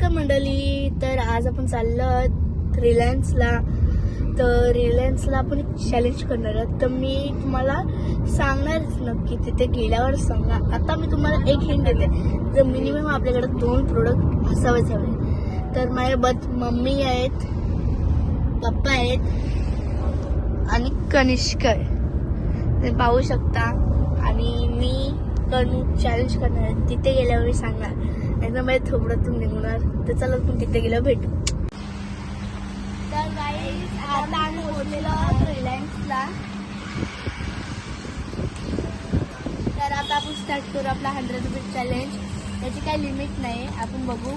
नमस्कार मंडळी. तर आज आपण चाललो रिलायन्सला. तर रिलायन्सला आपण एक चॅलेंज करणार आहोत. तर मी तुम्हाला सांगणारच नक्की तिथे गेल्यावर सांगा. आता मी तुम्हाला एक हिंट देते. जर मिनिमम आपल्याकडे 2 प्रोडक्ट असावेच हवे. तर माझ्यासोबत मम्मी आहेत, पप्पा आहेत आणि कनिष्क आहे. ते पाहू शकता. आणि मी चॅलेंज करणार आहे. तिथे गेल्यावर मी सांगणार. एकदा माझ्या थोबडातून निघणार. तर चला आपण तिथे गेल्यावर भेटू. तर गाईज आता आम्ही पोहोचलेलो आहोत रिलायन्सला. तर आता आपण स्टार्ट करू आपला 100 रुपये चॅलेंज. त्याची काही लिमिट नाही, आपण बघू.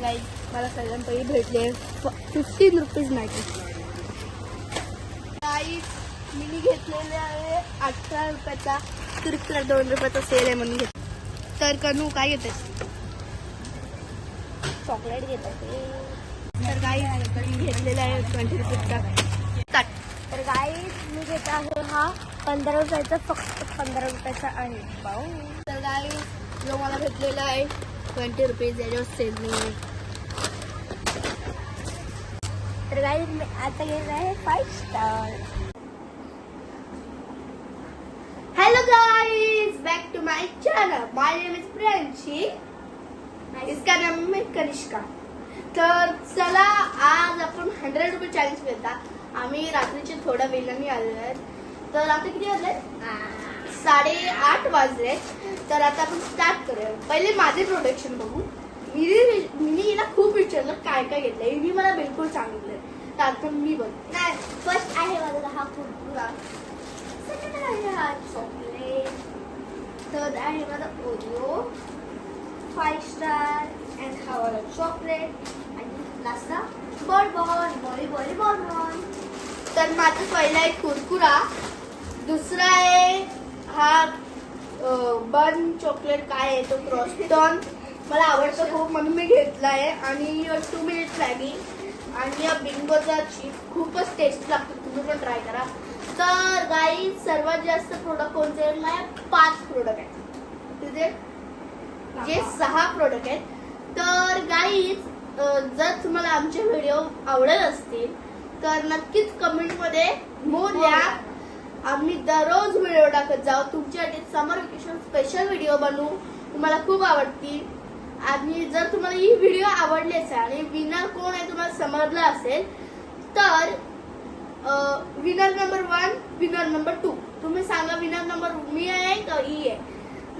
गाईज मला सगळ्यात पहिले भेटले 15 रुपीज नाही. गाईज मी घेतलेले आहे 18 रुपयाचा. तिरपला 2 रुपयाचा सेल आहे म्हणून घेतला. तर कनू काय घेते? चॉकलेट घेतात. तर गाईज घेतलेला आहे 20 रुपयाचा. तर गाईज मी घेत आहे हा 15 रुपयाचा, फक्त 15 रुपयाचा आहे. पाहू. तर गाईज जो मला भेटलेला आहे 20 रुपीज याच्यावर सेल नाही. तर गाईज मी आता घेतला आहे 5 star. Hello guys, back to my channel. My name is Priyanshi. इसका नाम है कनिष्का. तर चला आज आपण 100 रुपये चॅलेंज करतात. आम्ही रात्रीचे थोड्या वेळाने आलेलो आहेत. तर आता किती वाजले? 8:30 वाजले. तर आता आपण स्टार्ट करूया. पहिले माझे प्रोडक्शन बघू. मी हिला खूप विचारलं काय काय घेतलंय. हिने मला बिलकुल सांगितलंय. तर आता मी बघ. नाही, फर्स्ट आहे माझा हा कुरकुरा. सेकंड आहे हा चॉकलेट. थर्ड आहे माझा ओरिओ 5 स्टार अँड हा वाला चॉकलेट. आणि लास्टला बॉर्बन. तर माझं पहिला आहे कुरकुरा. दुसरा आहे हा बन चॉकलेट. काय आहे तो? क्रॉस्टॉन. मला आवडतं खूप म्हणून मी घेतला आहे. आणि 2 मिनिट मॅगी. आणि या बिंगोचा चिप खूपच टेस्टी लागतो. तुम्ही पण ट्राय करा. तर गाईज सर्वात जास्त प्रोडक्ट कोणते आहेत? माझ्या 5 प्रोडक्ट आहेत. तिथे जे 6 प्रोडक्ट आहेत. तर गाईज जर तुम्हाला आमचे व्हिडिओ आवडत असतील तर नक्कीच कमेंटमध्ये मोर द्या. आम्ही दररोज व्हिडिओ टाकत जाऊ. तुमच्यासाठी समर वेकेशन स्पेशल व्हिडिओ बनवू. तुम्हाला खूप आवडतील. आणि जर तुम्हाला ही व्हिडिओ आवडली असेल आणि विनर कोण आहे तुम्हाला समजलं असेल तर विनर नंबर 1, विनर नंबर 2. तुम्ही सांगा विनर नंबर मी आहे का ई आहे.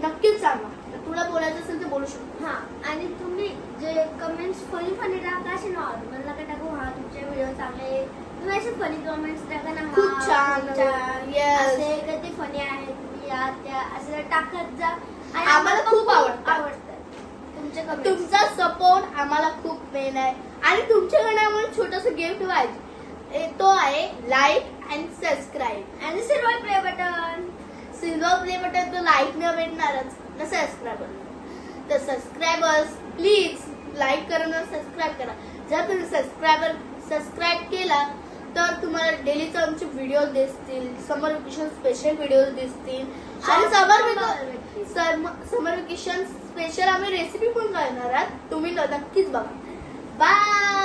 नक्कीच सांगा. तुला बोलायचं असेल तर बोलू शकतो. हा. आणि तुम्ही जे कमेंट्स फनी टाका. असे नॉर्मल नका टाकू. हा तुमचे व्हिडिओ चांगले. तुम्ही असे फनी कमेंट्स टाका ना. खूप छान. असे कधी फनी आहे तुम्ही या त्या असे टाकत जा. आणि आम्हाला खूप आवडतं तुमचे कमेंट्स. तुमचा सपोर्ट आम्हाला खूप मेन आहे. आणि तुमच्याकडे आम्हाला छोटंसं गिफ्ट पाहिजे. तो आहे लाईक अँड सबस्क्राईब आणि silver play button. Silver play button तो लाईक न भेटणारच ना सबस्क्राईबर. तर सबस्क्रायबर्स प्लीज लाईक करा ना सबस्क्राईब करा. जर तुम्ही सबस्क्राईब केला तर तुम्हाला डेलीचे आमचे व्हिडिओ दिसतील. समर वेकेशन स्पेशल व्हिडिओ दिसतील. आणि समर वेकेशन स्पेशल आम्ही रेसिपी पण करणार आहात. तुम्ही नक्कीच बघा. बाय.